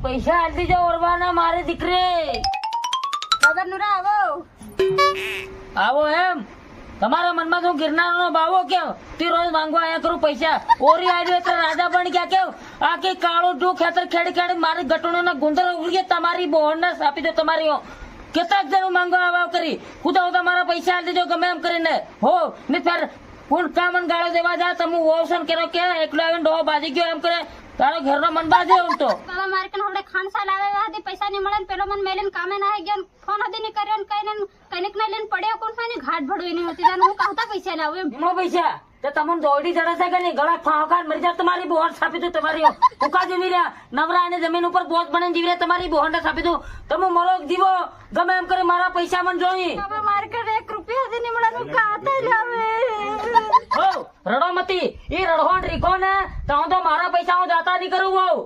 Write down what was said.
પૈસા આલી જાઓ ઓરવાના મારી દીકરી. વગર નુરા આવો એમ તમારા મનમાં તો ગિરનારનો બાવો કેવ તે રોજ માંગવા આયા કરું પૈસા. ઓરી આવ્યો એટલે રાજા પણ ક્યાં કેવ આ કે કાળો જો ખેતર ખેડી ખેડી મારી ગટોણોના ગુંદર ઉગી તમારી બોહણને સાપી દો તમારી કેટલાક જણ માંગવા આવા કરી ખુદા તમારા પૈસા આલી દેજો ગમે એમ કરીને હો ને ફેર કોણ કામન ગાળો દેવા જા તમે ઓશન કર્યો કે એકલો આવીને ડોહો બાજી ગયો એમ કરે તારો ઘરનો મન બાજે એમ તો બાબા મારે કન હવડે ખાનસા લાવે હતી પૈસા ની મળે ને પેલો મન મેલીન કામે ના ગયા ફોન હતી ની કર્યો ને કઈનેક ના લઈને પડ્યો કોણ ફાની ઘાટ ભડવી ની હતી હું કહતા પૈસા લાવ એમ એમનો પૈસા તો તમને દોડી ચડે છે કે નહીં ગળા ફાંકાર મરી જાય તમારી બોહણ છાપી દઉં તમારી ભૂકા જીવી રહ્યા નવરા અને જમીન ઉપર બોજ બને જીવી રહ્યા તમારી બોહણ છાપી દઉં તમે મરો જીવો ગમે એમ કરી મારા પૈસા મને જોઈ બાબા મારે કન 1 રૂપિયા હતી ની મળે હું ખાતા લાવે હો રડો મતી ઈ રડહોણ રીકો ને તો મારા પૈસા હું જાતા નહીં કરું હોઉં